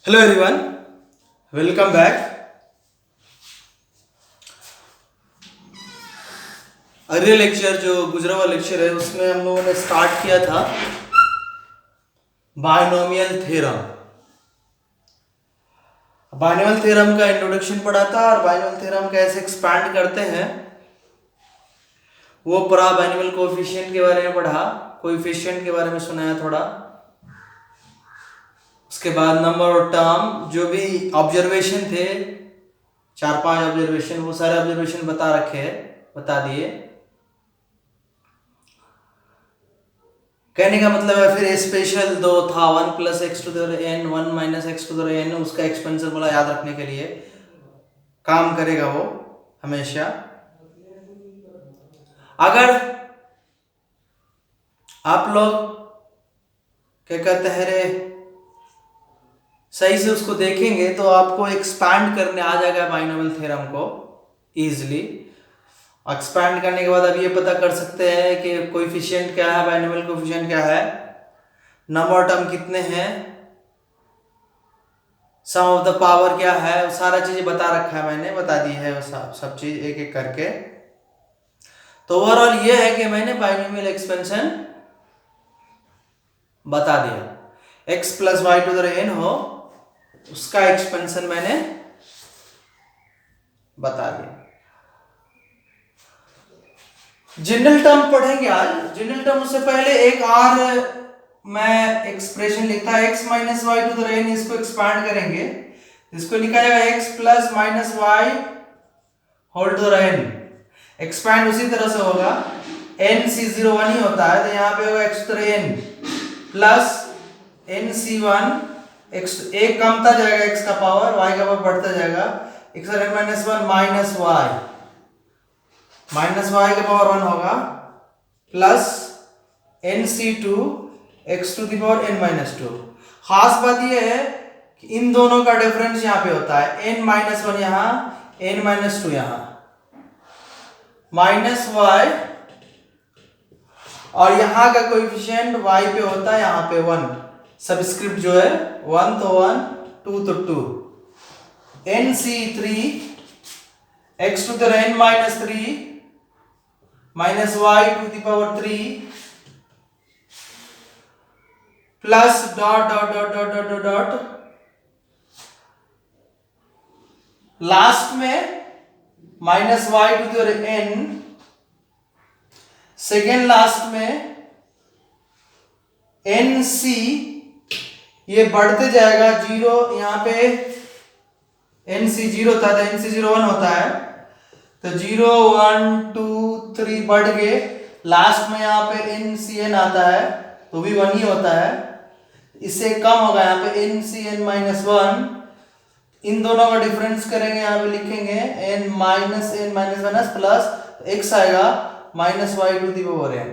Hello everyone, welcome back. अगले lecture जो गुजरा हुआ लेक्चर है उसमें हम लोगों ने स्टार्ट किया था बायनोमियल थ्योरम। बायनोमियल थ्योरम का इंट्रोडक्शन पढ़ा था और बायनोमियल थ्योरम कैसे एक्सपैंड करते हैं वो पढ़ा। बायनोमियल कोएफिशिएंट के बारे में पढ़ा, कोएफिशिएंट के बारे में सुनाया थोड़ा। उसके बाद नंबर और टर्म, जो भी ऑब्जर्वेशन थे 4-5 ऑब्जर्वेशन, वो सारे ऑब्जर्वेशन बता रखे हैं, बता दिए। कहने का मतलब है फिर स्पेशल दो था 1 + x⁴n 1 - x⁴n, उसका एक्सपेंशन बोला याद रखने के लिए काम करेगा वो हमेशा। अगर आप लोग क्या कहते हैं रे सही से उसको देखेंगे तो आपको एक्सपैंड करने आ जाएगा बायनोमियल थ्योरम को इजीली। एक्सपैंड करने के बाद अब ये पता कर सकते हैं कि कोएफिशिएंट क्या है, बायनोमियल कोएफिशिएंट क्या है, नंबर टर्म कितने हैं, सम ऑफ द पावर क्या है, सारा चीजें बता रखा है, मैंने बता दी है वो सब चीज एक एक करके। तो ओवरऑल ये है कि मैंने बायनोमियल एक्सपेंशन बता दिया। x + y⁴n हो उसका एक्सपेंशन मैंने बता दिया। जनरल टर्म पढ़ेंगे आज। जनरल टर्म उससे पहले एक और मैं एक्सप्रेशन लिखता है x - y⁴n, इसको एक्सपांड करेंगे, इसको लिखा जाएगा x + y⁴n। एक्सपैंड उसी तरह से होगा, nc0 1 ही होता है, तो यहाँ पे होगा x⁴n प्लस nc1 x, एक कमता जाएगा x का पावर, y का पावर बढ़ता जाएगा, x⁴n - 1 -y का पावर 1 होगा प्लस nc2 x⁴n - 2। खास बात यह है कि इन दोनों का डिफरेंस यहाँ पे होता है, n - 1 यहाँ, n - 2 यहाँ, माइनस y, और यहाँ का कोएफिशिएंट y पे होता है यहाँ पे 1, सबस्क्रिप्ट जो है 1 तो 1, 2 तो 2, nc3 x⁴n - 3 minus y⁴ plus dot dot dot dot dot dot dot, last में -y⁴n, सेकेंड लास्ट में nc, ये बढ़ते जाएगा 0, यहाँ पे nc 0 था तो nc0 1 होता है, तो 0 1 2 3 बढ़ गए, लास्ट में यहाँ पे ncn आता है तो भी 1 ही होता है, इससे कम होगा यहाँ पे ncn - 1। इन दोनों का डिफरेंस करेंगे, यहाँ पे लिखेंगे n - प्लस x आएगा -y⁴n।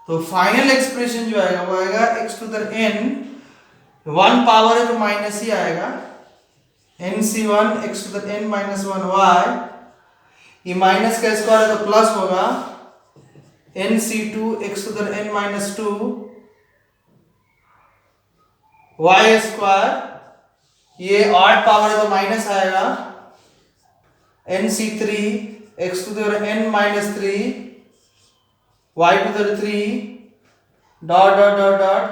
तो फाइनल एक्सप्रेशन जो आएगा वो आएगा x⁴n, 1 पावर है तो माइनस ही आएगा, nc1 x⁴n - 1y, ये माइनस का स्क्वायर है तो प्लस होगा, nc2 x⁴n - 2 y², ये ऑड पावर है तो माइनस आएगा, nc3 x⁴n - 3 y⁴3 dot dot dot dot,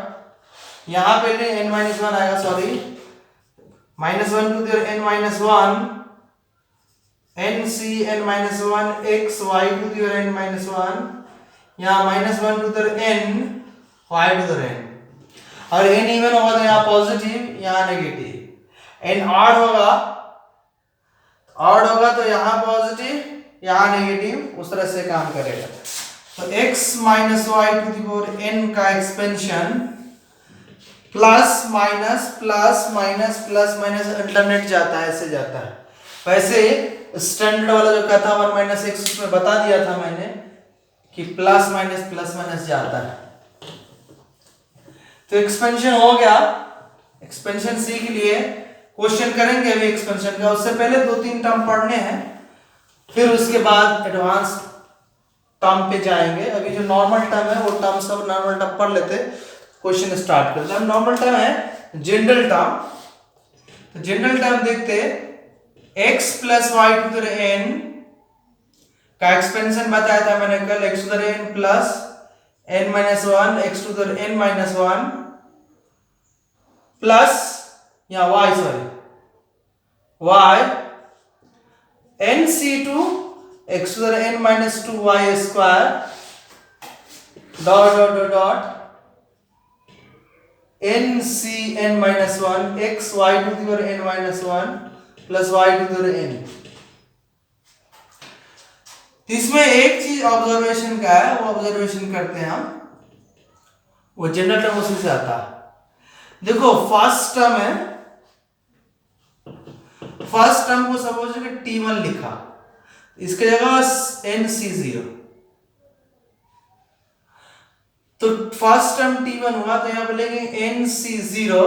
यहां पे n - 1 आएगा, sorry, -1⁴n - 1 ncn - 1 x y⁴n - 1, यहाँ -1⁴n y⁴n, और n इवन होगा तो यहाँ पॉजिटिव यहाँ नेगेटिव, n ऑड होगा तो यहाँ पॉजिटिव यहाँ नेगेटिव, उस तरह से काम करेगा। तो x - y⁴n का expansion plus minus plus minus plus minus alternate जाता है, ऐसे जाता है। वैसे स्टैंडर्ड वाला जो कहता है 1 - x, उसमें बता दिया था मैंने कि प्लस माइनस जाता है। तो एक्सपेंशन हो गया, एक्सपेंशन सीख लिए, क्वेश्चन करेंगे अभी एक्सपेंशन का, उससे पहले 2-3 टर्म पढ़ने हैं, फिर उसके बाद एडवांस टर्म पे जाएंगे। अभी जो नॉर्मल टर्म है वो टर्म सब नॉर्मल टर्म पढ़ लेते, क्वेश्चन स्टार्ट करते हैं। नॉर्मल टर्म है जनरल टर्म, तो जनरल टर्म देखते, x plus Y to the n का एक्सपेंशन बताया था मैंने कल, x to the n plus n minus one, x to the n minus one plus या y, sorry y nc2 x to the n minus 2 y square dot dot dot dot nc n minus 1 x y to the power n minus 1 plus y to the power n। इसमें एक चीज observation का है, वो observation करते हैं हम, वो जनरल टर्म उसी से आता है। देखो फर्स्ट टर्म है, फर्स्ट टर्म को सपोज कि t1 लिखा, इसके जगह nc0, तो फर्स्ट टर्म t1 हुआ, तो यहां पे लेंगे nc0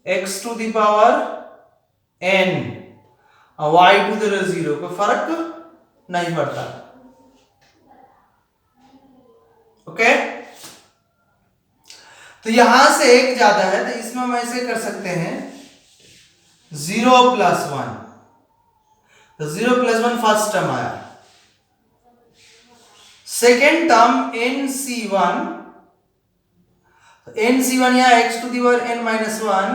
x to the power n और y टू द 0, कोई फर्क नहीं पड़ता। ओके, तो यहां से एक ज्यादा है, तो इसमें हम ऐसे कर सकते हैं 0 प्लस 1, तो 0 प्लस 1 फर्स्ट टर्म आया। सेकेंड टर्म nc1, nc1 यहां x to the power n minus 1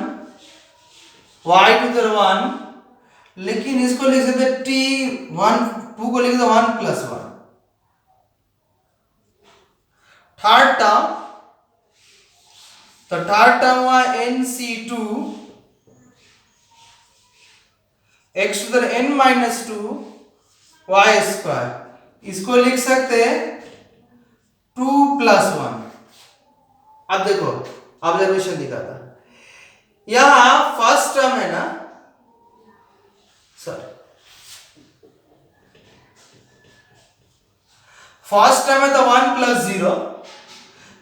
y to the 1, लेकिन इसको लिख सकते t1 2 को लिख दो 1 प्लस 1। थर्ड टर्म, तो थर्ड टर्म हुआ nc2 x to the n minus 2 y square, इसको लिख सकते हैं 2 प्लस 1। अब देखो ऑब्जर्वेशन दिखाता, यहां फर्स्ट टर्म है ना, सॉरी फर्स्ट टर्म है तो 1 प्लस 0,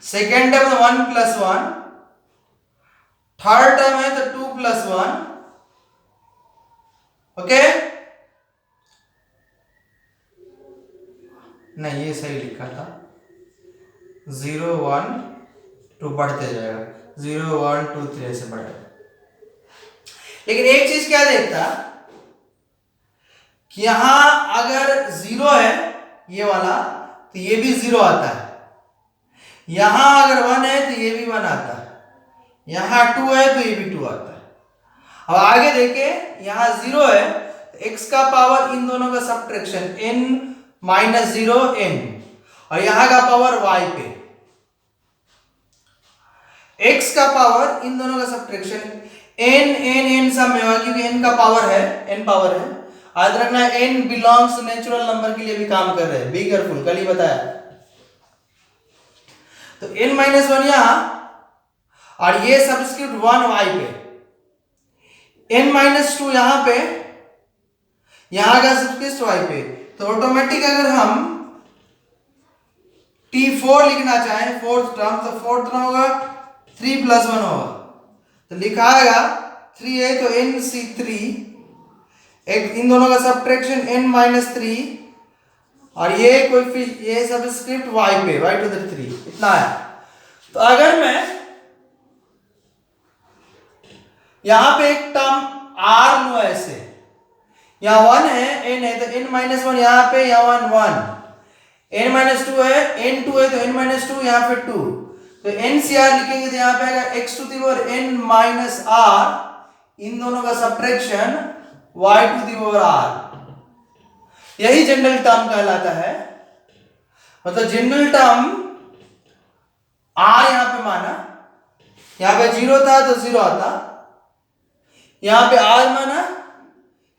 सेकेंड टर्म है तो 1 प्लस 1, थर्ड टर्म है तो 2 प्लस 1। ओके, नहीं ये सही लिखा था, 0 1 2 बढ़ते जाएगा, 0 1 2 3 ऐसे बढ़ेगा। लेकिन एक चीज क्या देखता कि यहां अगर 0 है ये वाला, तो ये भी 0 आता है, यहां अगर 1 है तो ये भी 1 आता है, यहां 2 है तो ये भी 2 आता है। अब आगे देखे, यहां 0 है तो x का पावर इन दोनों का सब्ट्रैक्शन n माइनस 0 n, और यहां का पावर y पे, x का पावर इन दोनों का सब्ट्रैक्शन n n n सब में होगा, क्योंकि n का पावर है, n पावर है। याद रखना n बिलोंग्स नेचुरल नंबर के लिए भी काम कर रहे हैं, बी केयरफुल, कल ही बताया। तो n माइनस 1 यहां, और ये सबस्क्रिप्ट 1 y पे, n माइनस 2 यहां पे, यहां का सबस्क्रिप्ट y पे, तो ऑटोमेटिक अगर हम t4 लिखना चाहें फोर्थ टर्म, तो फोर्थ टर्म होगा 3 प्लस 1 होगा, तो लिखा आएगा 3 है तो nc3, एक इन दोनों का सब्ट्रैक्शन n माइनस 3, और ये सबस्क्रिप्ट y पे, y टू द 3, इतना है। तो अगर मैं यहां पे एक टर्म r लूं ऐसे, यहां 1 है, n है, तो n माइनस 1 यहां पे, यहां 1 1, n माइनस 2 है, n 2 है तो n माइनस 2 यहां पे 2, तो ncr लिखेंगे तो यहां पे आएगा x to the power n minus r, इन दोनों का subtraction y to the power r, यही जनरल टर्म कहलाता है। मतलब जनरल टर्म r यहां पे माना, यहां पे 0 था तो 0 आता, यहां पे r माना,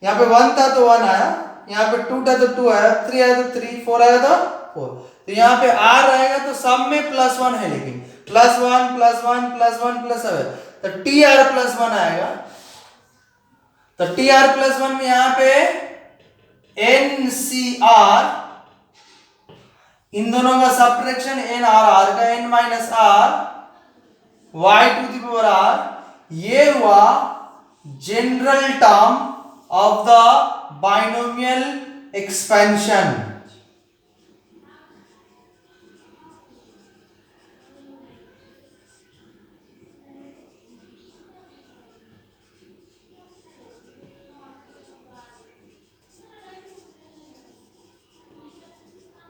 यहां पे 1 था तो 1 आया, यहां पे 2 था तो 2 आया, 3 आया तो 3, 4 आया तो 4, तो यहां पे r आएगा तो सब में प्लस 1 है, लेकिन प्लस 1 प्लस 1 प्लस 1 प्लस 7, तो tr प्लस 1 आएगा, तो tr प्लस 1 में यहां पे ncr, इन दोनों का सब्ट्रैक्शन nr, r का n minus r, y to the power r, ये हुआ general term of the binomial expansion.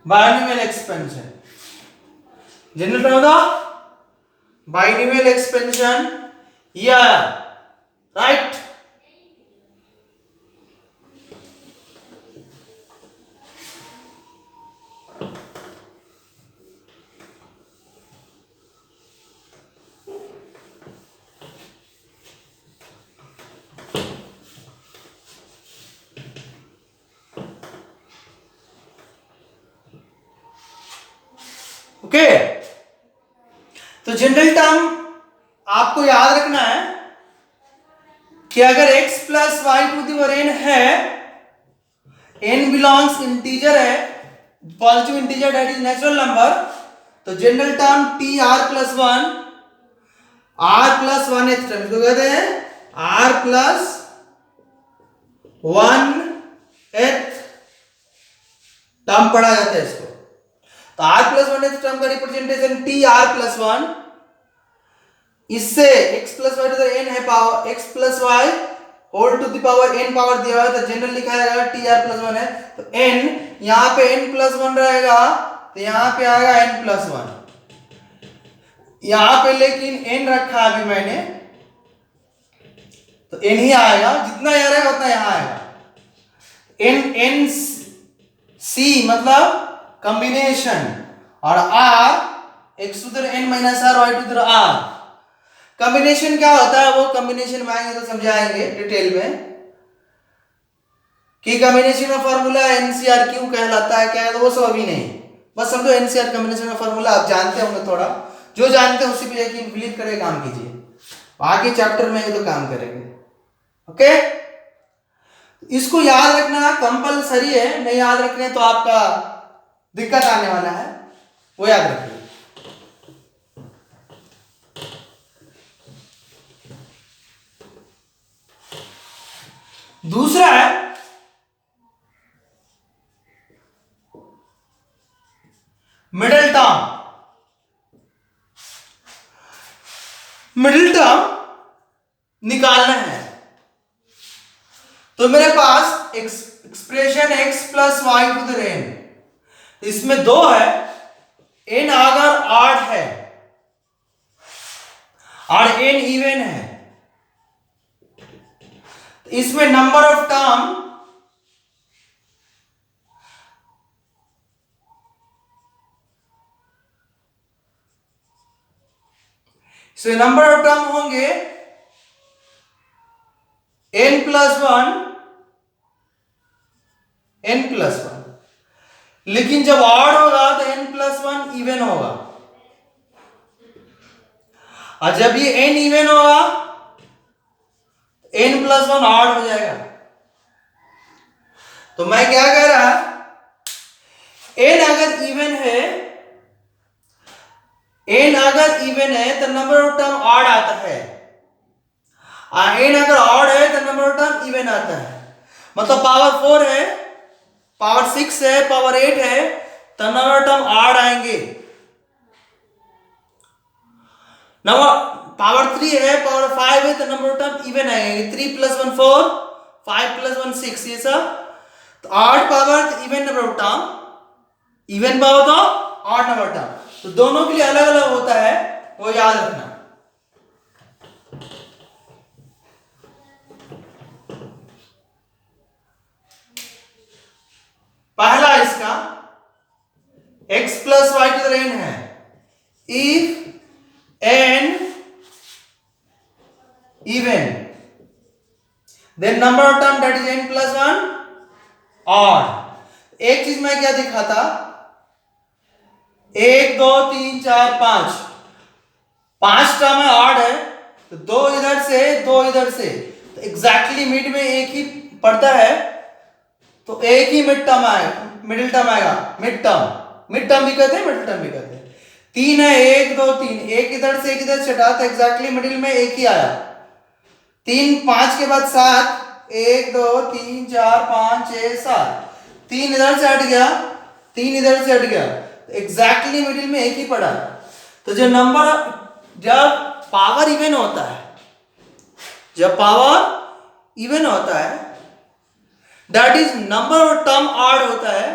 Binomial expansion, general term था बाइनोमियल एक्सपेंशन, या राइट। ओके, तो जनरल टर्म आपको याद रखना है कि अगर x plus Y to the power n है, n बिलोंग्स इंटीजर है, positive integer that is natural number, तो general term T R plus one, R plus one eth term इसको कहते हैं R plus one eth term पढ़ा जाता है इसको। तो R plus one eth term का representation T R plus one, इससे x plus Y to n है power x plus Y whole to the power n power दिया हुआ है, तो जनरल लिखा जाएगा टी आर प्लस वन है, तो n यहाँ पे n प्लस वन रहेगा, तो यहाँ पे आएगा n प्लस वन, यहाँ पे लेकिन n रखा अभी मैंने, तो n ही आएगा, जितना यहाँ रहेगा उतना यहाँ आएगा। n c मतलब कॉम्बिनेशन, और r x to the n minus r y to the r। Combination क्या होता है, वो कॉम्बिनेशन में आएंगे तो समझाएंगे डिटेल में कि कॉम्बिनेशन का फार्मूला एनसीआर क्यों कहलाता है, क्या है, तो वो सब अभी नहीं, बस समझो एनसीआर कॉम्बिनेशन का फार्मूला आप जानते होंगे, थोड़ा जो जानते हैं उसी पे यकीन बिलीव करके काम कीजिए, आगे चैप्टर में तो काम करेंगे। ओके, इसको याद रखना कंपलसरी है, नहीं याद रखने तो आपका दिक्कत आने वाला है, वो याद रखिए। दूसरा है मिडिल टर्म। मिडिल टर्म निकालना है, तो मेरे पास expression x plus Y to the n, इसमें दो है, n अगर ऑड है और n इवन है, इसमें number of term number of term होंगे n plus one, n plus one, लेकिन जब ऑड होगा तो n प्लस वन इवन होगा, और जब ये n इवन होगा n प्लस वन ऑड हो जाएगा। तो मैं क्या कह रहा, n अगर इवन है, n अगर इवन है तो नंबर ऑफ टर्म ऑड आता है, और n अगर ऑड है तो नंबर ऑफ टर्म इवन आता है, मतलब पावर 4 है, पावर 6 है, पावर 8 है, तो नंबर ऑफ टर्म ऑड आएंगे। नंबर पावर 3 है, पावर 5 है, तो नंबर ऑफ टर्म इवन आएंगे, 3 प्लस 1 4, 5 प्लस 1 6, ये सब। तो ऑड पावर तो even number of term, even power तो ऑड नंबर ऑफ टर्म, तो दोनों के लिए अलग अलग होता है, वो याद रखना। पहला इसका x plus Y to the n है, इफ n even then number of term that is n plus 1 odd। एक चीज मैं क्या दिखा था, 1 2 3 4 5, 5 टर्म है ऑड है, तो 2 इधर से 2 इधर से, तो एग्जैक्टली मिड में एक ही पड़ता है, तो एक ही मिड टर्म आएगा, मिडिल टर्म आएगा, मिड टर्म भी कहते हैं, मिडिल टर्म भी कहते हैं। 3 है, 1 2 3, एक इधर से एक इधर छटा, तो एग्जैक्टली मिडिल में एक ही आया। 3 5 के बाद 7, 1 2 3 4 5 6 7, 3 इधर से हट गया, 3 इधर से हट गया, तो एग्जैक्टली मिडिल में एक ही पड़ा। तो जो नंबर, जब पावर इवन होता है, जब पावर इवन होता है, that is number of term odd होता है,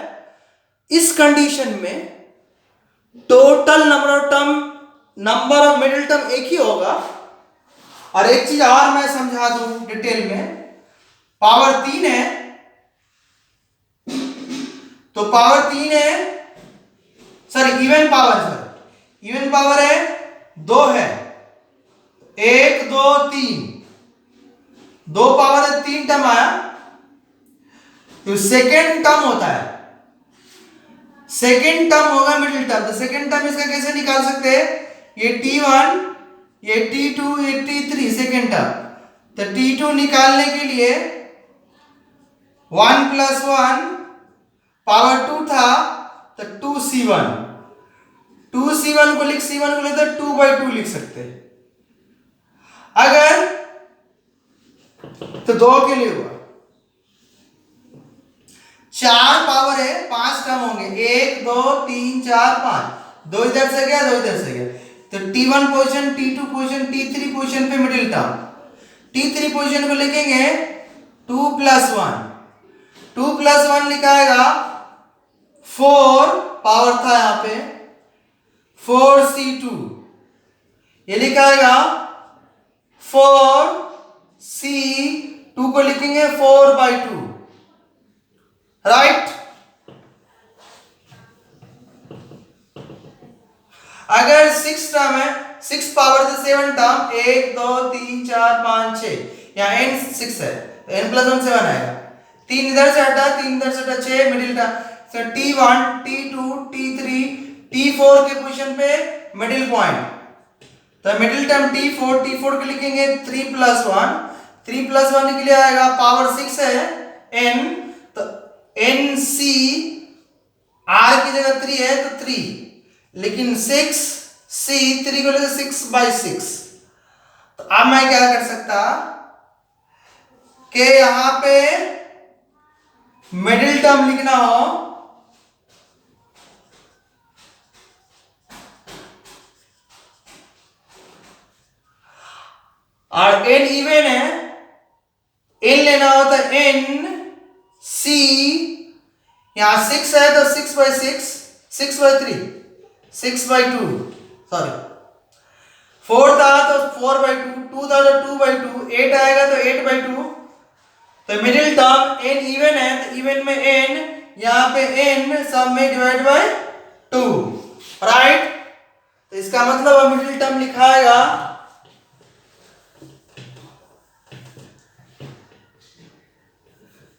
इस कंडीशन में total number of middle term एक ही होगा। और एक चीज और मैं समझा दूं डिटेल में, पावर 3 है तो पावर 3 है, सर इवन पावर है 2 है, 1 2 3, 2 पावर है 3 टर्म आया, तो सेकेंड टर्म होता है, सेकेंड टर्म होगा मिडिल टर्म। तो सेकेंड टर्म इसका कैसे निकाल सकते हैं, ये T1 ये T2 ये T3 सेकेंड टर्म। तो T2 निकालने के लिए 1 + 1 पावर 2 था तो 2C1, 2C1 को C1 को ले तो 2/2 लिख सकते हैं। अगर तो 2 के लिए हुआ, 4 पावर है 5 टर्म होंगे, 1 2 3 4 5, 2 इधर से गया 2 इधर से गया, तो T1 position T2 position T3 position पे मिडिल टर्म, T3 पोजीशन को लिखेंगे 2 + 1, 2 + 1 लिखाएगा 4 पावर था यहां पे 4C2, ये लिखाएगा 4C2 को लिखेंगे 4/2, राइट। अगर 6 टर्म है, 6 पावर से 7 टर्म, 1 2 3 4 5 6, यहाँ n 6 है तो n + 1 7 आएगा, 3 इधर से हटा 3 इधर से हटा 6 मिडिल टर्म, तो T1 T2 T3 T4 के पोजीशन पे मिडिल पॉइंट, तो मिडिल टर्म T4 को लिखेंगे 3 + 1, 3 + 1 के लिए आएगा पावर 6 है n, तो NC R की जगह 3 है तो 3, लेकिन 6C 3 को लेकर 6/6। तो अब मैं क्या कर सकता कि यहां पे मिडिल टर्म लिखना हो और n इवन है, n लेना हो तो NC, यहां 6 है तो 6/6, 6/3, 6/2, सॉरी 4 था तो 4/2, 2 था तो 2/2, 8 आएगा तो 8/2, तो मिडिल टर्म n इवन है तो इवन में n, यहां पे n सब में डिवाइड बाय 2, राइट। तो इसका मतलब अब मिडिल टर्म लिखाएगा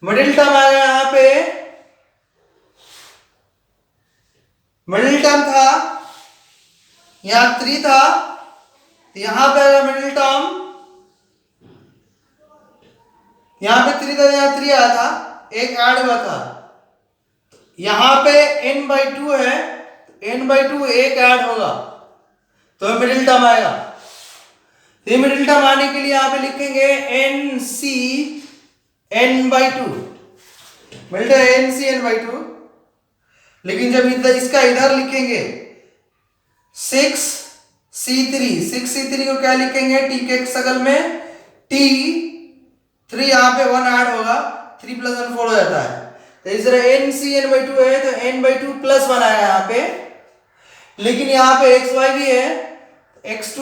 मिडिल टर्म आएगा, यहां पे मिडिल टर्म था यहां 3 था तो यहां पे आएगा मिडिल टर्म, यहां पे 3 था यहां 3 आया था, एक ऐड हुआ था, यहां पे n/2 है, n/2 एक ऐड होगा तो मिडिल टर्म आएगा। ये मिडिल टर्म आने के लिए यहां पे लिखेंगे NC n/2, middle term NC n/2, लेकिन जब इसका इधर लिखेंगे 6C3 को क्या लिखेंगे, T के शक्ल में T3, यहां पे 1 ऐड होगा, 3 + 1 4 हो जाता है, तो इस तरह NC n/2 है तो n/2 + 1 आएगा यहां पे, लेकिन यहां पे xy भी है, x⁴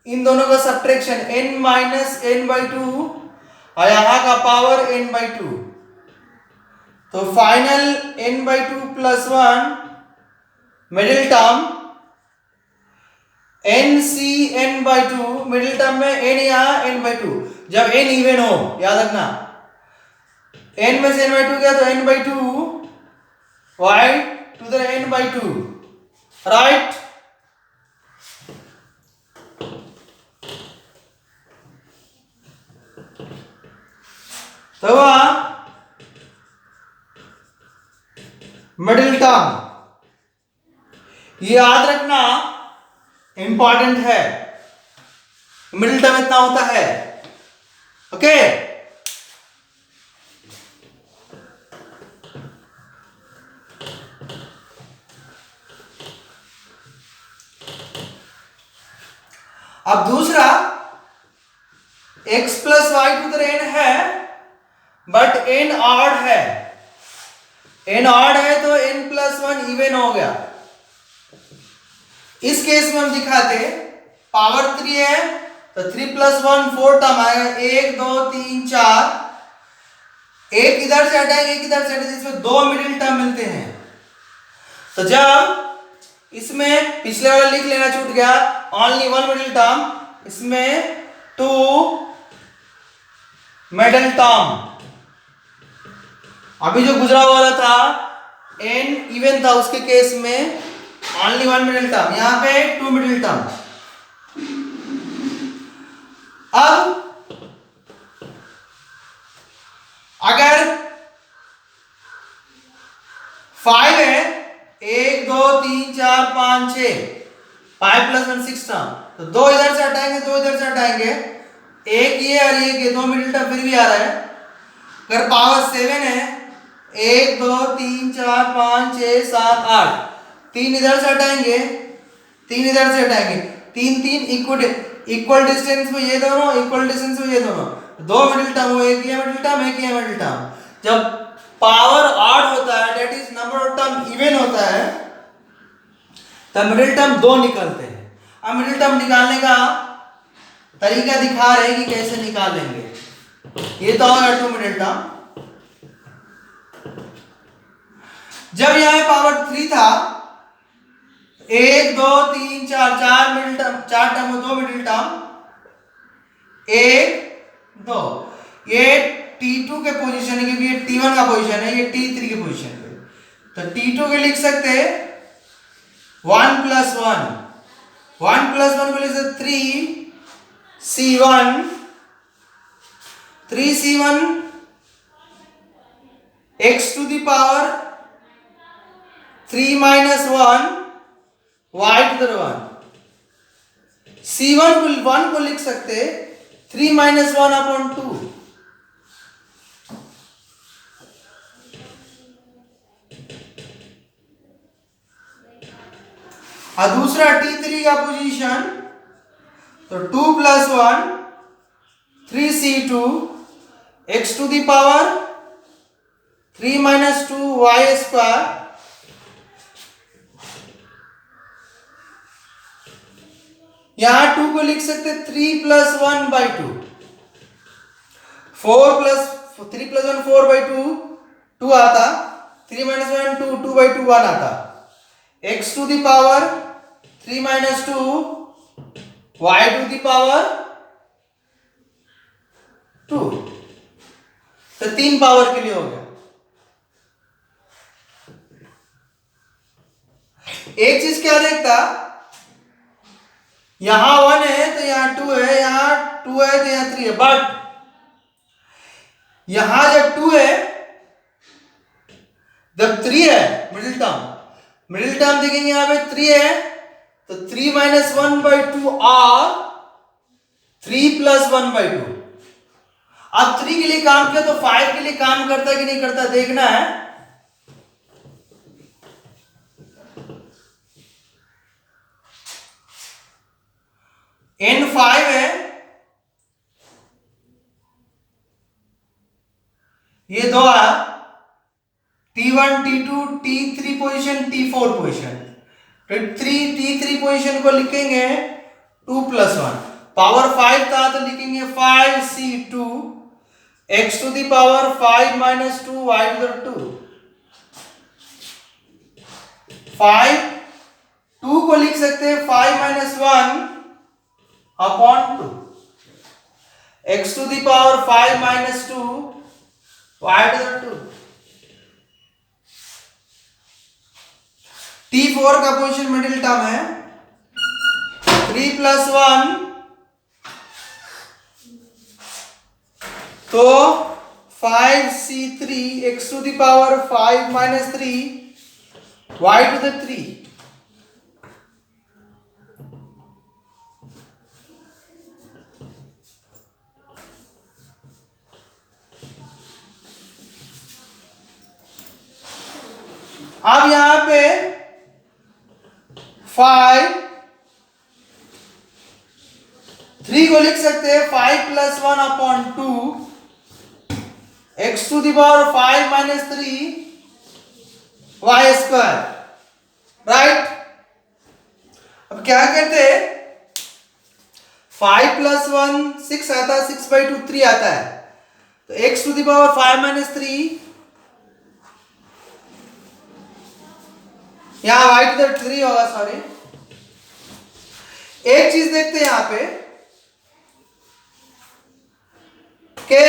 इन दोनों का सब्ट्रैक्शन n - n/2 और यहां का पावर n/2, तो final n/2 + 1 middle term NC n/2, middle term में n यहां n/2, जब n इवन हो याद रखना, n में से n/2 गया तो n/2 y to the n/2, right. तो मिडिल टर्म ये याद रखना इंपॉर्टेंट है, मिडिल टर्म इतना होता है, ओके। अब दूसरा x + y to the n है बट n ऑड है, n ऑड है तो n प्लस वन इवन हो गया। इस केस में हम दिखाते पावर 3 है तो 3 प्लस 1 4 टर्म आएगा, 1 2 3 4, एक इधर से हटाएंगे एक इधर से हटाएंगे, जिसमें दो मिडिल टर्म मिलते हैं। तो जब इसमें पिछले वाला लिख लेना छूट गया, ओनली वन मिडिल टर्म, इसमें टू मिडिल टर्म। अभी जो गुजरा वाला था n इवन था, उसके केस में ओनली वन मिडिल टर्म, यहां पे टू मिडिल टर्म। अब अगर 5 है, 1 2 3 4 5 6, 5 प्लस 1 6 टर्म, तो दो इधर से हटाएंगे दो इधर से हटाएंगे, एक ये और एक ये, दो मिडिल टर्म फिर भी आ रहा है। अगर पावर 7 है, 1 2 3 4 5 6 7 8, तीन इधर से हटाएंगे तीन इधर से हटाएंगे, तीन तीन इक्वल डिस्टेंस में ये दोनों, इक्वल डिस्टेंस में ये दोनों, दो मिडिल टर्म हो, एक ये मिडिल टर्म एक ये मिडिल टर्म। जब पावर ऑड होता है, that is number of term even होता है, तब मिडिल टर्म दो निकलते हैं। अब मिडिल टर्म निकालने का तरीका दिखा रहे हैं कि कैसे निकालेंगे। ये तो होगा टू मिडिल टर्म। जब यहां पावर 3 था, 1 2 3 4, चार मिडिल टर्म, चार टर्म में दो मिडिल टर्म, 1 2, ये T2 के पोजीशन है क्योंकि ये T1 का पोजीशन है, ये T3 के पोजीशन पे, तो T2 के लिख सकते हैं 1 प्लस 1, 1 प्लस 1 को लिख सकते 3C1, 3C1 x to the power 3 minus 1 y to the 1, C1 को लिख सकते 3 माइनस 1 अपॉन 2, और दूसरा T3 का पोजीशन, तो 2 plus 1 3C2 x to the power 3 minus 2 y square, यहां 2 को लिख सकते 3 प्लस 1 बाई 2, 3 प्लस 1 4 बाई 2 2 आता, 3 माइनस 1 2, 2 बाई 2 1 आता, x to the power 3 minus 2 y to the power 2, तो 3 पावर के लिए हो गया। एक चीज क्या देखता, यहां 1 है तो यहां 2 है, यहां 2 है तो यहां 3 है, बट यहां जब 2 है जब 3 है मिडिल टर्म देखेंगे, यहां पे 3 है तो 3 माइनस 1 बाई 2 और 3 प्लस 1 बाई 2। अब 3 के लिए काम किया तो 5 के लिए काम करता है कि नहीं करता देखना है। n5 है, ये दो है, T1 T2 T3 position T4 position, T3 position को लिखेंगे 2 प्लस 1, पावर 5 था तो लिखेंगे 5C2 x to the power 5 minus 2 y to the 2, 5 2 को लिख सकते हैं 5 minus 1 upon 2, x to the power 5 minus 2 y to the 2। T4 का पोजीशन मिडिल टर्म है 3 प्लस 1, तो 5C3 x to the power 5 minus 3 y to the 3, अब यहां पे 5 3 को लिख सकते हैं 5 plus 1 upon 2 x to the power 5 minus 3 Y square, right. अब क्या करते हैं, 5 + 1 6 आता है, 6/2 3 आता है, तो x टू द पावर 5 - 3, यहां y टू द 3 होगा, सॉरी। एक चीज देखते हैं यहां पे के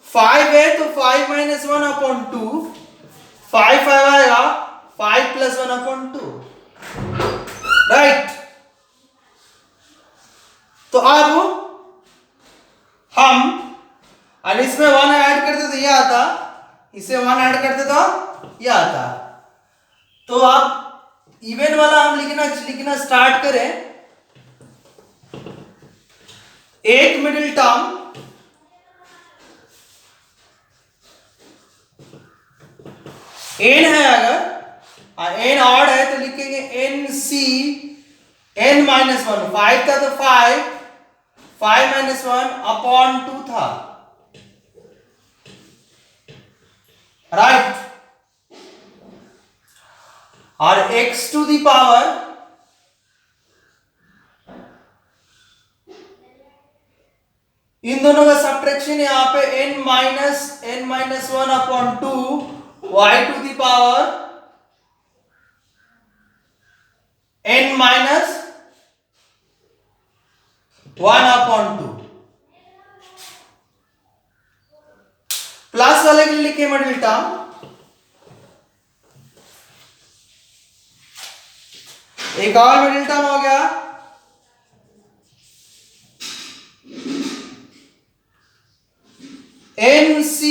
5 है तो 5 - 1/2, 5 आएगा, 5 + 1/2, राइट। तो अब हम और इसमें 1 ऐड करते तो यह आता, इसे 1 ऐड करते तो यह आता। तो अब इवन वाला हम लिखना स्टार्ट करें। एक मिडिल टर्म n है, अगर n ऑड है तो लिखेंगे nc n - 1, 5 था तो 5 - 1/2 था, राइट। और x टू द पावर इन दोनों का सब्ट्रैक्शन यहां पे n - 1/2 y to the power n - 1/2, प्लस वाले के लिए लिखे मिडिल टर्म, एक और मिडिल टर्म हो गया, nc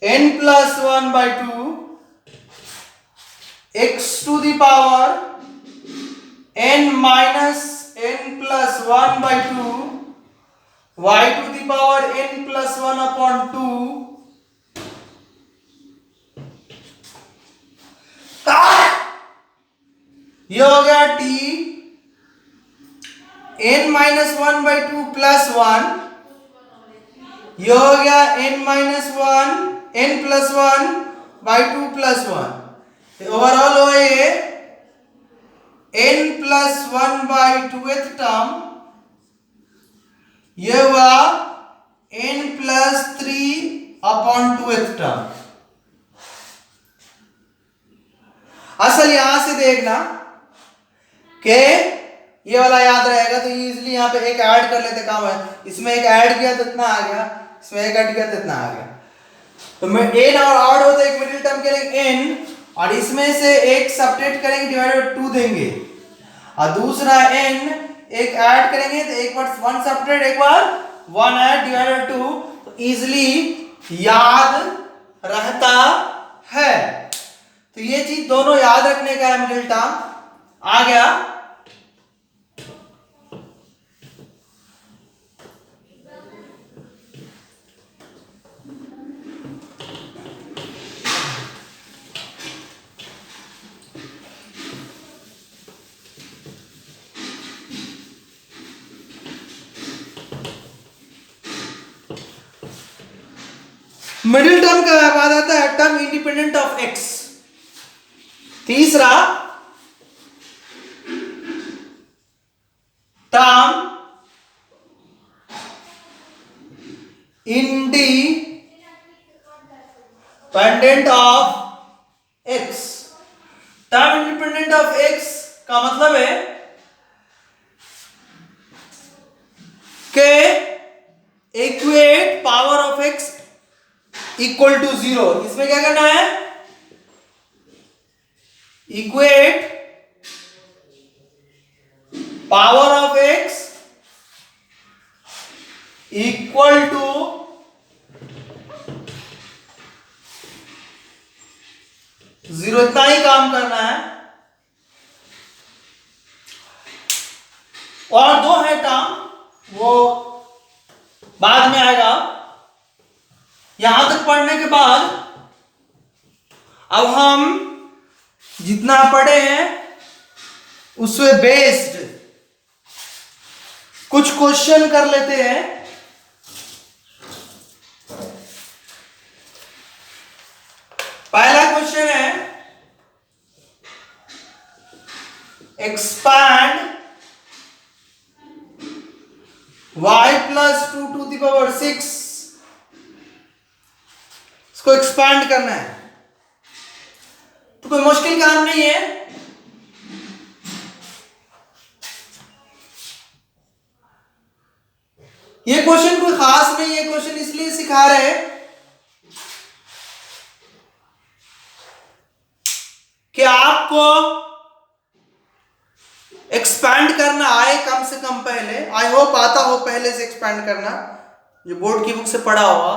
n + 1/2 x to the power n - n + 1/2 y to the power n + 1/2, ये हो गया t n - 1/2 + 1, ये हो गया n - 1 n + 1/2 + 1, ओवरऑल हो ये n + 1/2th टर्म, ये हुआ n + 3/2th टर्म। असल यहां से देखना कि ये वाला याद रहेगा तो इजीली यहां पे एक ऐड कर लेते, काम है, इसमें एक ऐड किया तो इतना आ गया, इसमें एक ऐड किया तो इतना आ गया। तो मैं n और ऑड होता है, एक मिडिल टर्म के लिए n, और इसमें से एक सब्ट्रैक्ट करेंगे, डिवाइडेड 2 देंगे, और दूसरा n एक ऐड करेंगे तो एक बार 1 सब्ट्रैक्ट, एक बार 1 ऐड, डिवाइडेड 2, तो इजीली याद रहता है। तो ये चीज दोनों याद रखने का है, मिडिल टर्म आ गया। मिडिल टर्म का बाद आता है टर्म इंडिपेंडेंट ऑफ x। तीसरा term independent of x। Term independent of x का मतलब है कि equate power of x equal to 0। इसमें क्या करना है, equate power of x equal to 0, इतना ही काम करना है। और दो है टर्म, वो बाद में आएगा। यहां तक पढ़ने के बाद अब हम जितना पढ़े हैं उससे बेस्ड कुछ क्वेश्चन कर लेते हैं। y plus 2 to the power 6, इसको एक्सपांड करना है तो कोई मुश्किल काम नहीं है। ये क्वेश्चन कोई खास नहीं है, क्वेश्चन इसलिए सिखा रहे हैं कि आपको एक्सपैंड करना आए कम से कम पहले। आई होप आता हो पहले से एक्सपैंड करना, जो बोर्ड की बुक से पढ़ा होगा,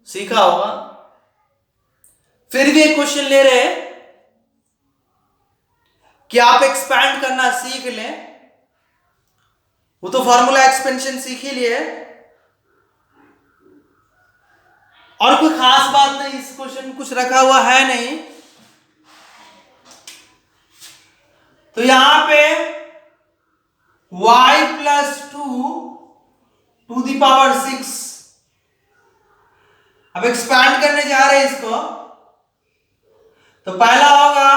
सीखा होगा। फिर भी एक क्वेश्चन ले रहे हैं कि आप एक्सपैंड करना सीख लें। वो तो फॉर्मूला एक्सपेंशन सीख ही लिए, और कोई खास बात नहीं, इस क्वेश्चन कुछ रखा हुआ है नहीं। तो यहां पे y plus 2 to the power 6, अब एक्सपैंड करने जा रहे हैं इसको। तो पहला होगा,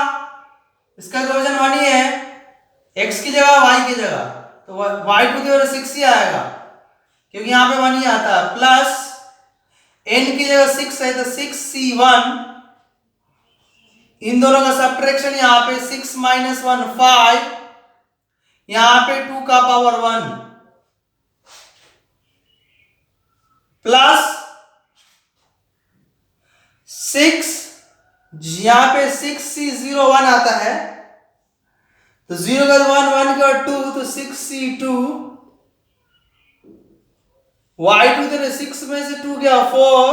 इसका इक्वेशन 1 ही है, x की जगह y की जगह, तो y टू द पावर 6 ही आएगा क्योंकि यहां पे 1 ही आता है, प्लस n की जगह 6 है तो 6c1, इन दोनों का सब्ट्रैक्शन, यहां पे 6 माइनस 1 5, यहां पे 2 का पावर 1, प्लस 6, यहां पे 6c01 आता है, तो 0 का 1, 1 का 2, तो 6c2, y2 तो 6 में से 2 गया 4,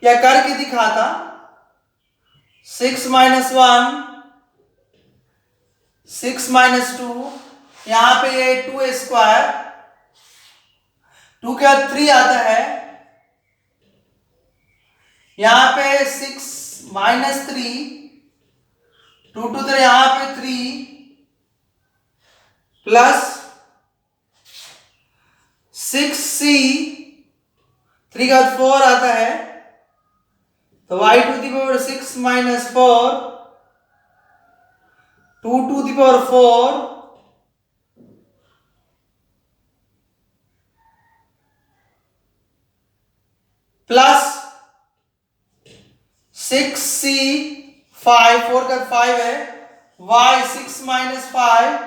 या करके दिखाता, 6 माइनस 1, 6 माइनस 2, यहां पे 2 स्क्वायर, 2 का 3 आता है, यहां पे 6 माइनस 3, 2 टू 3, यहां पे 3, प्लस 6c, 3 का 4 आता है, तो y to the power 6 minus 4, 2 to the power 4, plus 6c 5, 4 का 5 है, y 6 माइनस 5,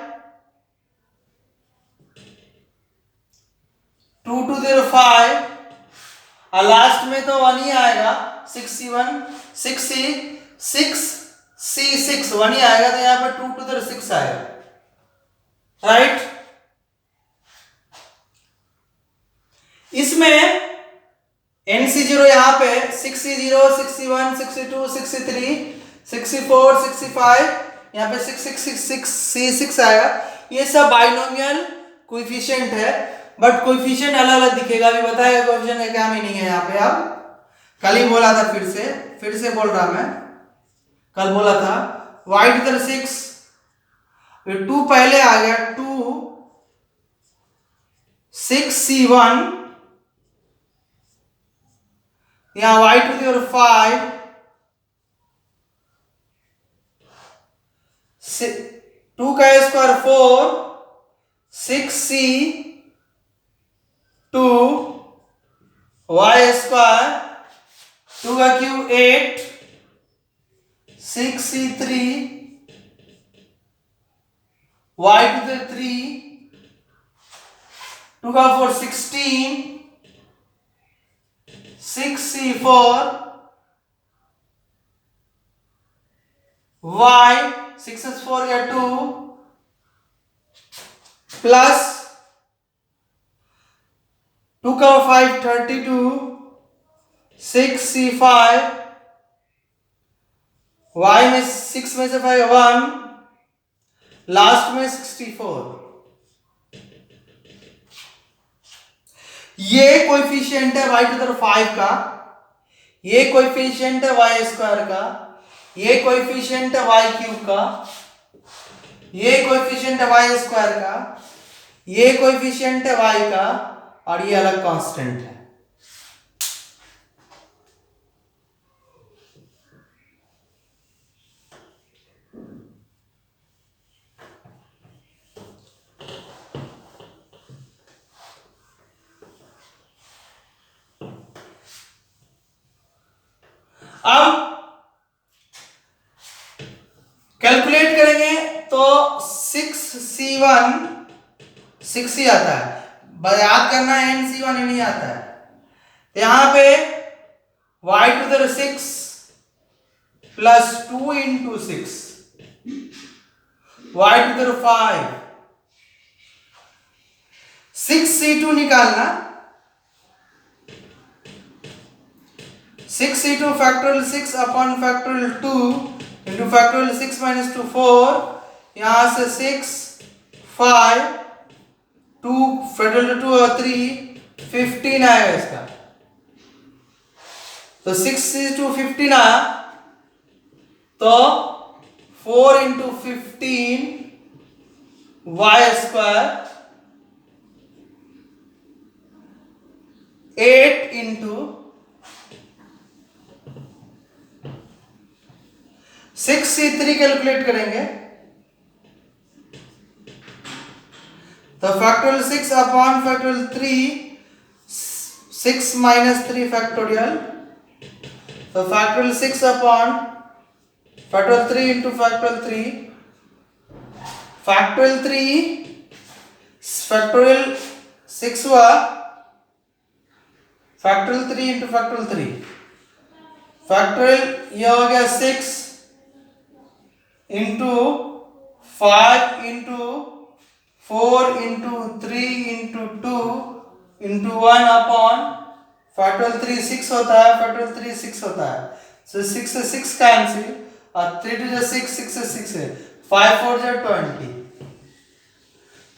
2 टू 5, और लास्ट में तो 1 ही आएगा, 6c1, 6c 6c6 1 ही आएगा, तो यहां पर 2 टू 6 आएगा, राइट। इसमें NC0 यहां पे 6C0, 6C1, 6C2, 6C3, 6C4, 6C5, यहां पे 6C6 आएगा। ये सब बाइनोमियल कोएफिशिएंट है, बट कोएफिशिएंट अलग अलग दिखेगा, अभी बताएगा कोएफिशिएंट का क्या मीनिंग है यहाँ पे। अब कल ही बोला था, फिर से बोल रहा मैं, कल बोला था y टू द 6, 2 पहले आ गया, 2 6c1, यहाँ y टू द 5, 2 का स्क्वायर 4, 6c 2, y स्क्वायर, 2 का cube 8, 6c3, y to the 3, 2 का 4 16, 6c4, y 6s4 या 2, प्लस 2 का 5 32, 6c5, y में 6 में से 5 1, लास्ट में 64। ये कोएफिशिएंट है y टू द 5 का, ये कोएफिशिएंट है y स्क्वायर का, ये कोएफिशिएंट है y क्यूब का, ये कोएफिशिएंट है y स्क्वायर का, ये कोएफिशिएंट है y का, और ये अलग कांस्टेंट है। अब कैलकुलेट करेंगे तो 6C1 6 ही आता है, याद करना है NC1 नहीं आता है। यहां पे y to the 6 plus 2 into 6 y to the 5 6C2 निकालना 6C2 factorial 6 upon factorial 2 into factorial 6 minus 2 4 यहां से 6 5 2 फैक्टोरियल 2 और 3 15 आएगा इसका। तो 6C2 15 आया तो 4 into 15 Y square 8 into 6C3 calculate करेंगे तो factorial 6 upon factorial 3 6 minus 3 factorial तो factorial 6 upon factorial 3 into factorial 3 factorial 6 हुआ फैक्टोरियल 3 इंटू फैक्टोरियल 3 फैक्टोरियल ये हो गया 6 into 5 into 4 into 3 into 2 into 1 upon factorial 3 6 होता है फैक्टोरियल 3 6 होता है so 6 से 6 कैंसिल और 3 to 6 6 से 6 है 5 4 जा 20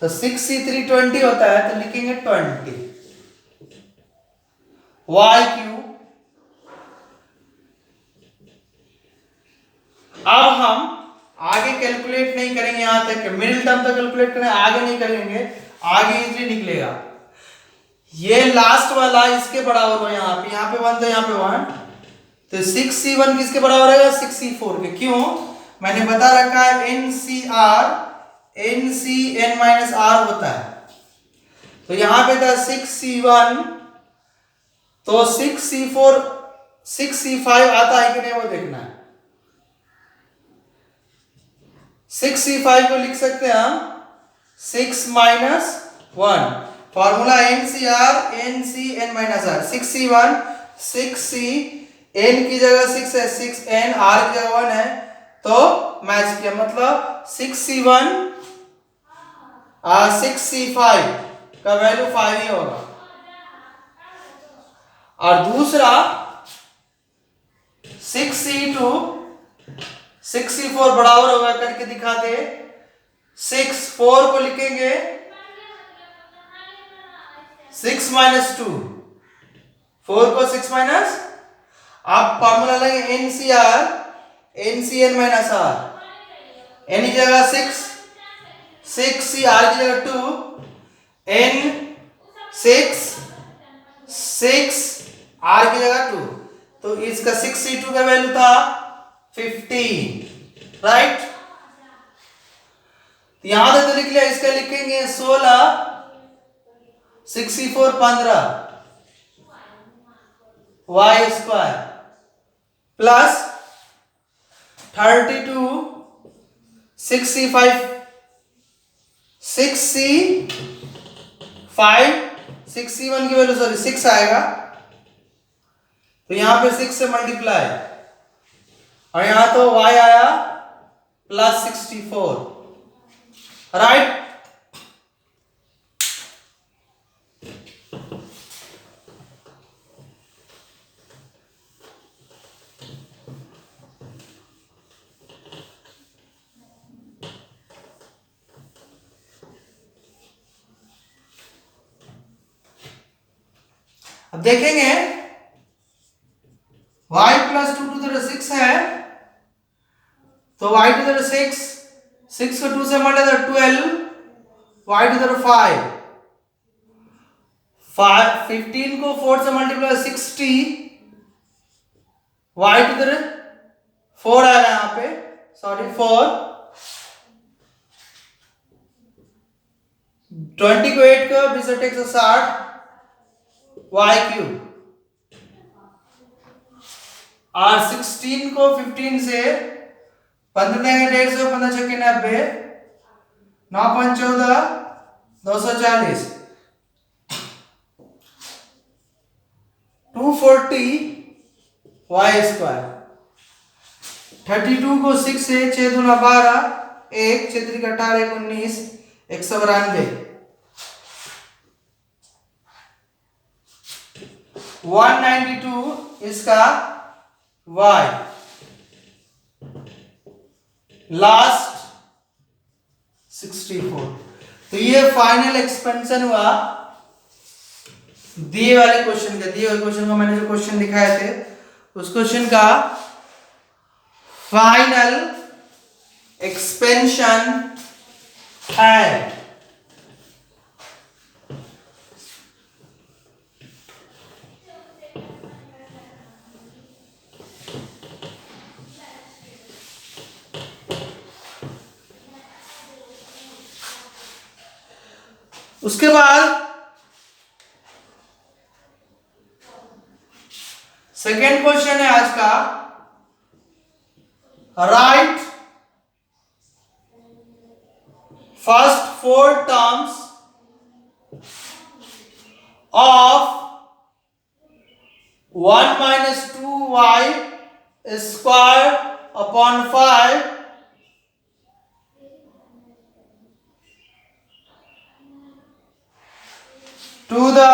तो 6C3 20 होता है तो लिखेंगे 20 y क्यू। अब हम आगे कैलकुलेट नहीं करेंगे, यहां तक मिडिल टर्म तक कैलकुलेट करें आगे नहीं करेंगे, आगे इजीली निकलेगा। ये लास्ट वाला इसके बराबर हो यहाँ पे 1 तो यहाँ पे 1 तो 6C1 किसके बराबर है 6C4 के। क्यों मैंने बता रखा है NC n - r होता है तो यहां पे था 6C1 तो 6C4 6C5 आता है कि नहीं वो देखना है। 6C5 को लिख सकते हैं हम 6 minus 1 formula NCR NC n - r 6C1 6C n की जगह 6 है 6n r की जगह 1 है तो मैच किया मतलब 6C1 6C5 का वैल्यू 5 ही होगा। और दूसरा 6C2 6C4 बराबर होगा करके दिखाते 6 4 को लिखेंगे 6 माइनस 2 4 को 6 माइनस आप फॉर्मूला लेंगे NCR NCn minus r n की जगह 6 6C r की जगह 2 n 6 6 r की जगह 2 तो इसका 6C2 का वैल्यू था 15 राइट। यहां तक तो लिख लिया, इसका लिखेंगे 16 6C4 15 y square plus 32 6C5 6C1 की वैल्यू सॉरी 6 आएगा तो यहां पे 6 से मल्टीप्लाई और यहां तो y आया प्लस 64 राइट। अब देखेंगे y प्लस 2 टू द 6 है तो y टू द 6 को 2 से मल्टीप्लाई 12 y टू द 5 15 को 4 से मल्टीप्लाई 60 y टू द 4 आएगा यहां पे सॉरी 4 20 को 8 को 20 से 160 y क्यूब और 16 को 15 से 15 देंगे 150, 15 छक्के 90, 9×14 240, 240 वाई स्क्वायर। 32 को 6 से 6 दूना 12, 1 6 3 18 19, 192, 192 इसका y। लास्ट 64। तो ये फाइनल एक्सपेंशन हुआ दिए वाले क्वेश्चन का। दिए वाले क्वेश्चन को मैंने जो क्वेश्चन दिखाए थे उस क्वेश्चन का फाइनल एक्सपेंशन है। उसके बाद सेकेंड क्वेश्चन है आज का, right first 4 terms of 1 minus 2y square upon 5 to the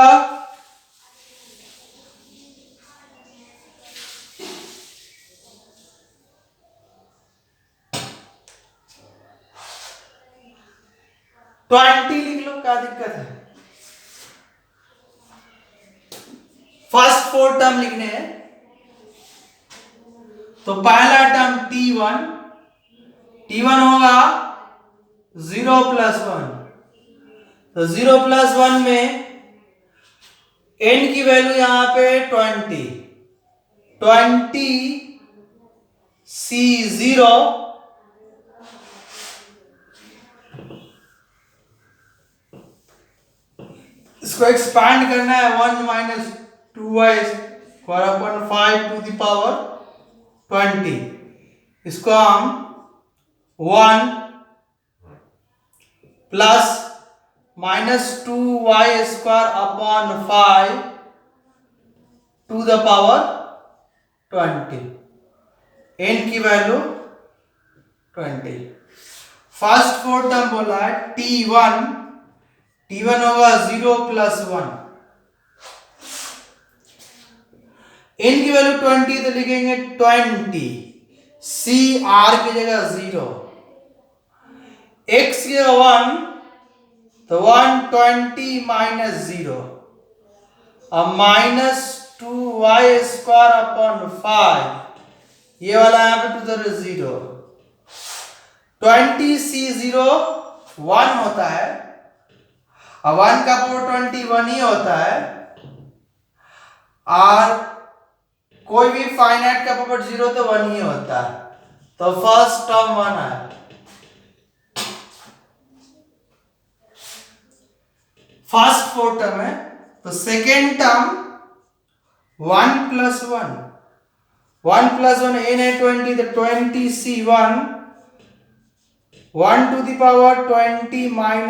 twenty. लिख लो, क्या दिक्कत है। फर्स्ट 4 टर्म लिखने हैं तो पहला टर्म t1 होगा 0 + 1। तो 0 + 1 में n की वैल्यू यहां पे 20 C0 इसको एक्सपैंड करना है 1 minus 2y square upon 5 to the power 20। इसको हम 1 plus minus 2y square upon 5 to the power 20, n की वैल्यू 20। फर्स्ट 4 टर्म बोला है t1 होगा 0 + 1, n की वैल्यू 20 तो लिखेंगे 20 c r की जगह 0, x की जगह 1 तो 120 - 0 और -2y स्क्वायर अपॉन 5, ये वाला यहां पे 2 × 0, 20c0 1 होता है और 1 का पावर 21 ही होता है, और कोई भी फाइनाइट का पावर 0 तो 1 ही होता है। तो फर्स्ट टर्म 1 है। फर्स्ट 4 टर्म है तो सेकेंड टर्म 1 + 1, 1 + 1 n है 20 तो 20c1, 1 to the power 20 - 1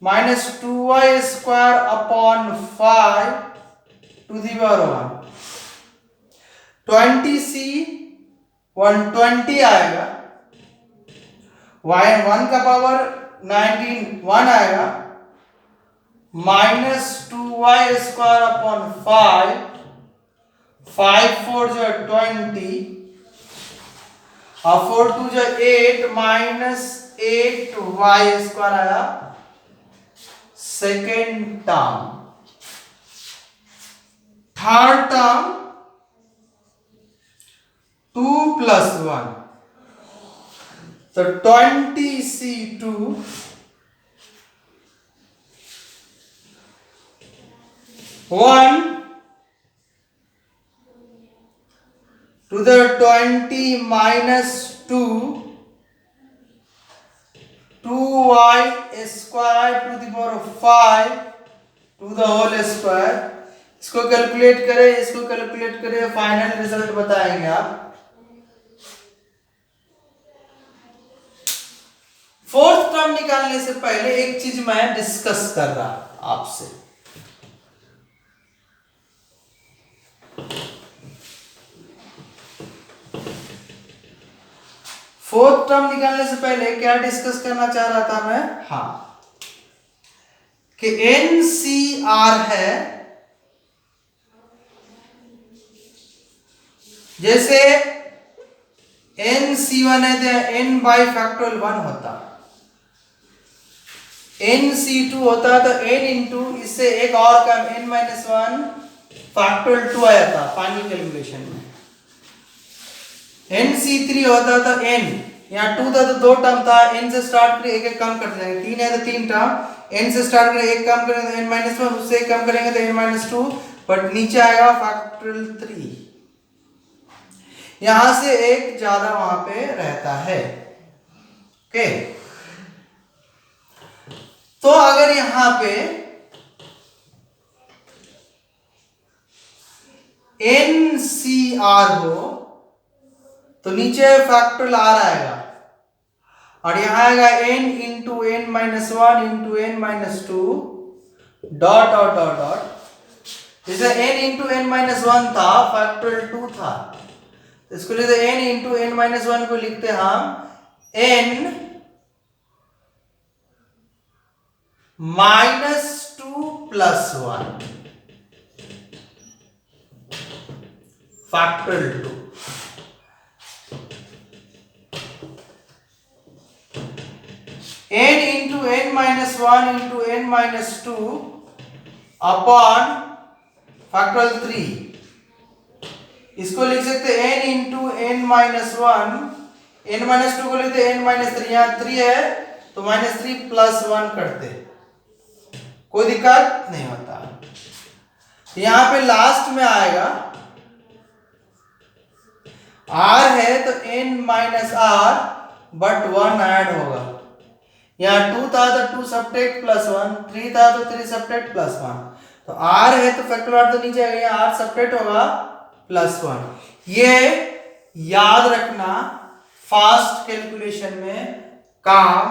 -2y square upon 5 to the power 1, 20c 120 आएगा, y 1 का पावर 19 1 आएगा, -2y square upon 5, 5 4 जो 20 और 4 2 जो 8 -8y स्क्वायर आया सेकेंड टर्म। थर्ड टर्म 2 + 1 तो 20c2 1 to the 20 - 2 2y square to the power of 5 to the whole square इसको calculate करें, इसको कैलकुलेट करें, फाइनल रिजल्ट बताएंगे आप। फोर्थ टर्म निकालने से पहले एक चीज मैं डिस्कस कर रहा आपसे। फोर्थ टर्म निकालने से पहले क्या डिस्कस करना चाह रहा था मैं, हाँ, कि NCR है, जैसे NC1 है तो n बाई फैक्टोरियल 1 होता, NC2 होता तो n इंटू इससे एक और कम n-1 फैक्टोरियल 2 आया था फाइनल कैलकुलेशन में। NC3 होता तो n, यहाँ 2 था तो 2 टर्म था, n से स्टार्ट करें एक एक कम कर देंगे, 3 है तो 3 टर्म, n से स्टार्ट करें एक कम करेंगे तो n-1, उससे एक कम करेंगे तो n-2, बट नीचे आएगा फैक्टोरियल 3, यहां से एक ज्यादा वहां पे रहता है। ओके, तो अगर यहां पे NCR हो तो नीचे फैक्टोरियल R आएगा, और यहां आएगा n into n-1 into n-2 dot dot dot dot, जैसे n इंटू n-1 था फैक्टोरियल 2 था, इसको लिखते n इंटू n-1 को लिखते हम n -2 plus 1 factorial 2, n into n-1 into n-2 upon factorial 3, इसको लिख सकते n इंटू n-1, n-2 को लिखते n-3, यहाँ 3 है तो -3 प्लस 1 करते, कोई दिक्कत नहीं होता। यहां पे लास्ट में आएगा r है तो n-r बट 1 ऐड होगा, यहाँ 2 था तो 2 सब्ट्रैक्ट प्लस 1, 3 था तो 3 सब्ट्रैक्ट प्लस 1, तो r है तो फैक्टोरियल तो नीचे आएगा, यहाँ r सब्ट्रैक्ट होगा प्लस 1। ये याद रखना फास्ट कैलकुलेशन में काम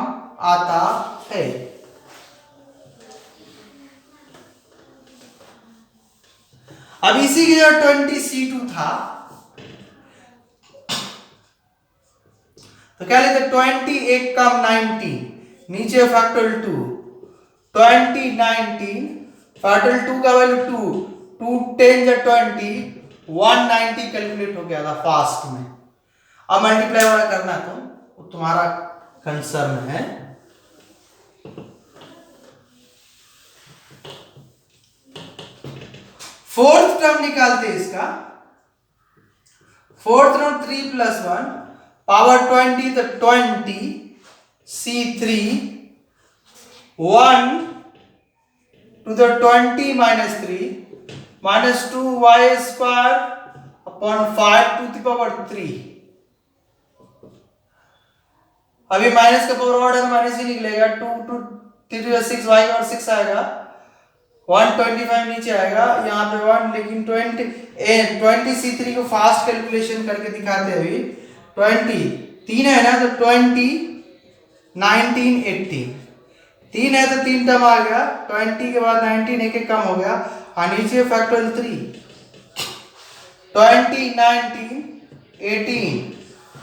आता है। अब इसी की जो 20C2 था तो क्या लेते, 20 एक कम 19, नीचे फैक्टोरियल 2, 20 19 फैक्टोरियल 2 का वैल्यू 2, 2 10 जा 20, 190 कैलकुलेट हो गया था फास्ट में। अब मल्टीप्लाई वाला करना तो तुम्हारा कंसर्न है। फोर्थ टर्म निकालते इसका, फोर्थ टर्म 3 प्लस 1 पावर 20 तो 20 C3 1 to the 20 minus 3 minus 2y square upon 5 to the power 3। अभी माइनस का पावर ऑर्डर है, माइनस ही निकलेगा, 2 to 3 6 y और 6 आएगा, 125 नीचे आएगा, यहाँ पे 1, लेकिन 20 C3 को फास्ट कैलकुलेशन करके दिखाते हैं। अभी 20 3 है ना तो 20 19 18, 3 है तो 3 टर्म आ गया, 20 के बाद 19 एक एक कम हो गया, और नीचे फैक्टोरियल 3 20 19 18,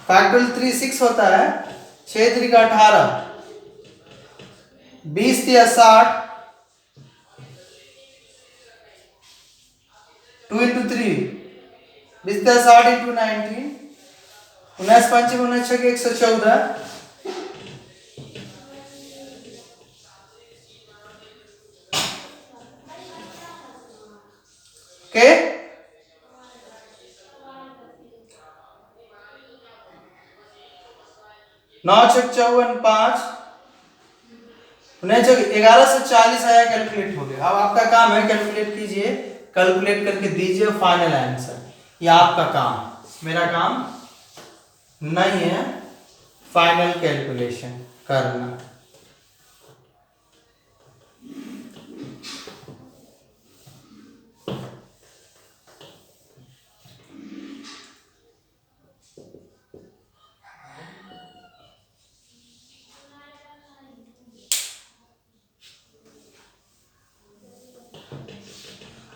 फैक्टोरियल 3 6 होता है, 6 3 का 18, 20 या 60, 2 into 3 20 या 60 into 19, 19 5 19 के 114, ओके। नौ 54 5 1140 आया, कैलकुलेट हो गया। अब आपका काम है कैलकुलेट कीजिए, कैलकुलेट करके दीजिए फाइनल आंसर, ये आपका काम, मेरा काम नहीं है फाइनल कैलकुलेशन करना।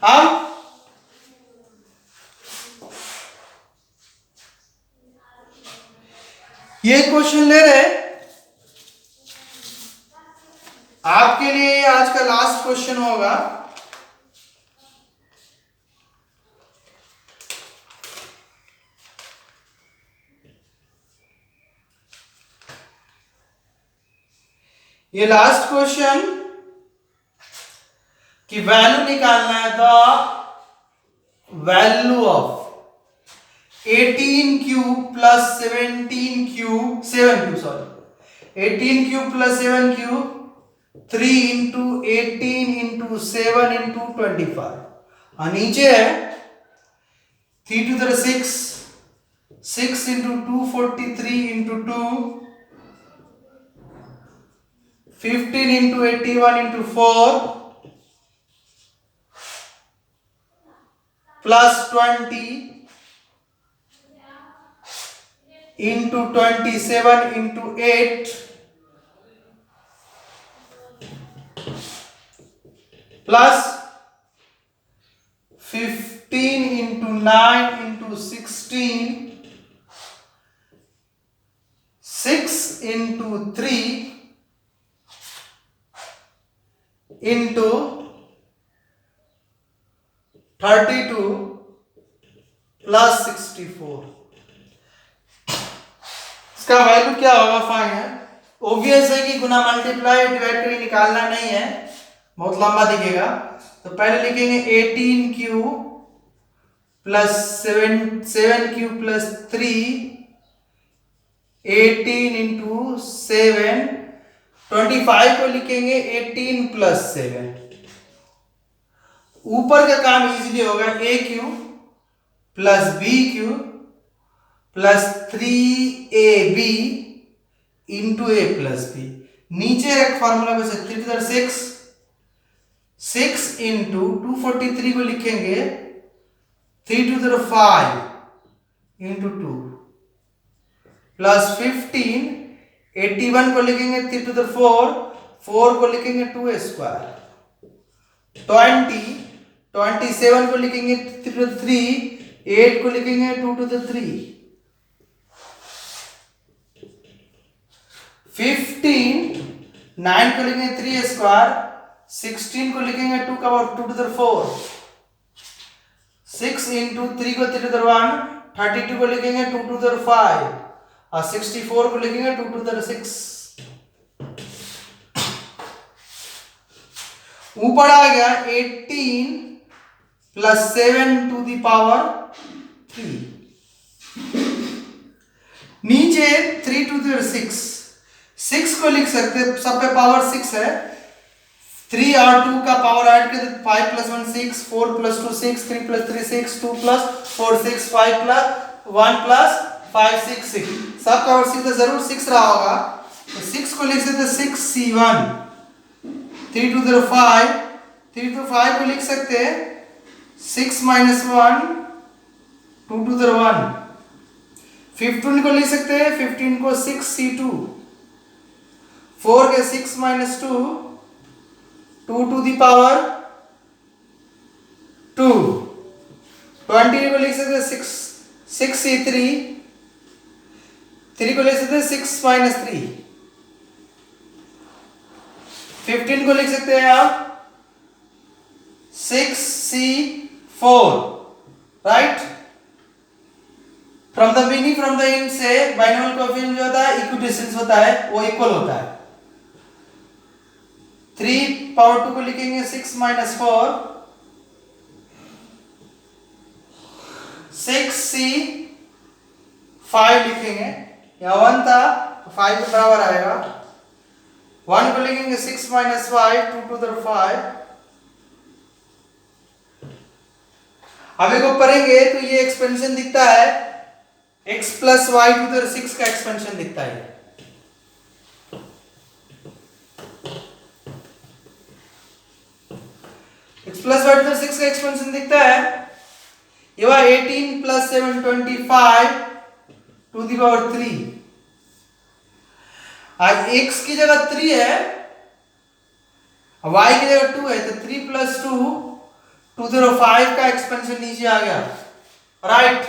अब ये क्वेश्चन ले रहे आपके लिए, आज का लास्ट क्वेश्चन होगा। ये लास्ट क्वेश्चन की वैल्यू निकालना है, the value of 18 cube plus 17 cube 7 cube sorry 18 cube plus 7 cube 3 into 18 into 7 into 25 और नीचे है 3 to the 6 into 243 into 2 15 into 81 into 4 plus 20 into 27 into 8 plus 15 into 9 into 16 6 into 3 into 32 plus 64। इसका value क्या होगा? Fine है, obvious है कि गुना multiply divide करके निकालना नहीं है, बहुत लंबा दिखेगा। तो पहले लिखेंगे 18 cube plus 7 cube plus 3 18 into 7 25 को लिखेंगे 18 प्लस 7। ऊपर का काम इजीली होगा, A cube plus B cube plus 3ab into A plus B. नीचे एक फॉर्मूला में से 3 to the 6 इंटू 243 को लिखेंगे 3 to the 5 इंटू 2 प्लस 15 81 को लिखेंगे 3 to the 4 को लिखेंगे 2a स्क्वायर 20 27 को लिखेंगे 3 to the 3 8 को लिखेंगे 2 to the 3 15 9 को लिखेंगे 3 स्क्वायर 16 को लिखेंगे 2 का पावर 2 to the 4 6 इंटू 3 को 3 to the 1 32 को लिखेंगे 2 to the 5 और 64 को लिखेंगे 2 to the 6। ऊपर आ गया 18 प्लस 7 टू द पावर 3, नीचे 3 to the 6 को लिख सकते, सब पे पावर 6 है, 3 और 2 का पावर ऐड कर 5 plus 1 6 4 plus 2 6 3 plus 3 6 2 plus 4 6 5 plus 1 plus 5 6 6 सब का पावर 6 तो जरूर 6 रहा होगा, तो 6 को लिख सकते 6c1 3 to the 5 3 to 5 को लिख सकते हैं 6 minus 1 2 to the 1 15 को लिख सकते हैं 15 को 6c2 4 के 6 minus 2 2 to the power 2 20 को लिख सकते हैं 6c3 3 को लिख सकते हैं 6 minus 3 15 को लिख सकते हैं आप 6c4 right. From the beginning from the end से बाइनोमियल कोएफिशिएंट जो होता है इक्विडिस्टेंस होता है, वो इक्वल होता है। 3 पावर 2 को लिखेंगे 6 minus 4 6c5 लिखेंगे, यहाँ 1 था तो 5 के बराबर आएगा, 1 को लिखेंगे 6 minus 5 2 to the 5। अभी को पढ़ेंगे तो ये एक्सपेंशन दिखता है x plus Y to the 6 का एक्सपेंशन दिखता है। x plus Y to the 6 का एक्सपेंशन दिखता है, ये हुआ 18 प्लस 7 25 टू द पावर 3। आज x की जगह 3 है, y की जगह 2 है, तो 3 प्लस 2 205 का एक्सपेंशन नीचे आ गया, राइट।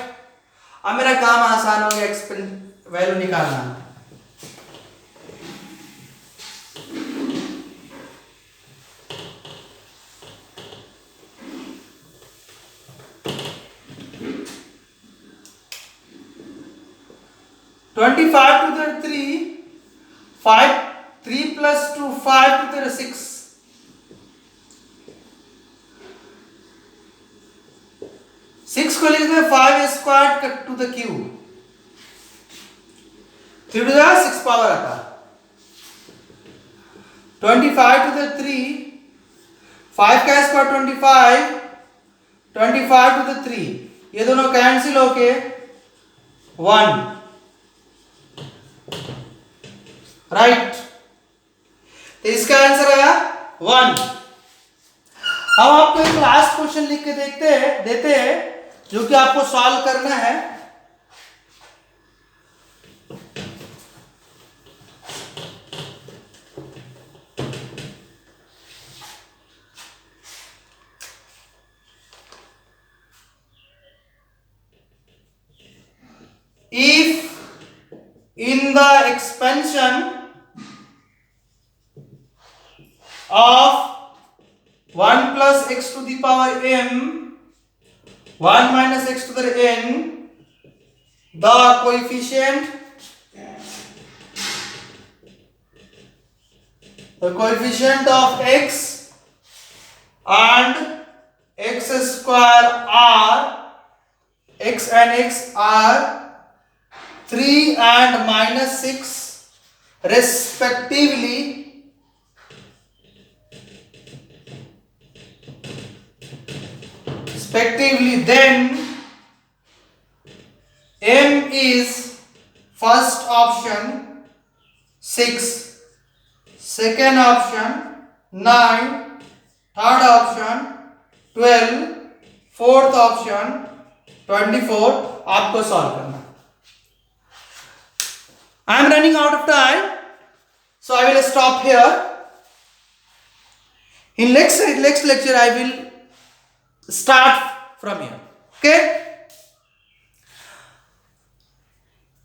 अब मेरा काम आसान हो गया, एक्सपेंशन वैल्यू निकालना। Twenty five to the three, 5 3 plus 2 5 to the 6, 6 को लिखते हैं 5 square to the cube, 3 to the 6 power आता है। 25 टू द 3, 5 का स्क्वायर 25, 25 टू द 3, ये दोनों कैंसिल होके 1, राइट। तो इसका आंसर आया 1। अब आपको एक लास्ट क्वेश्चन लिख के देते हैं जो कि आपको सॉल्व करना है। If in the expansion of 1 plus x to the power m, 1 minus x to the n, the coefficient of x and x square are, x and x are 3 and minus 6 respectively, then m is first option 6, second option 9, third option 12, fourth option 24। आपको solve करना। I am running out of time, so I will stop here. In next lecture I will start from here, okay?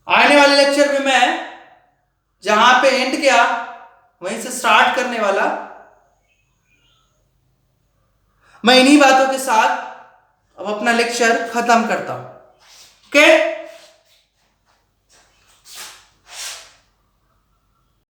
आने वाले lecture में मैं जहां पे and किया वहीं से स्टार्ट करने वाला। मैं इन्हीं बातों के साथ अब अपना लेक्चर खत्म करता हूं, ओके?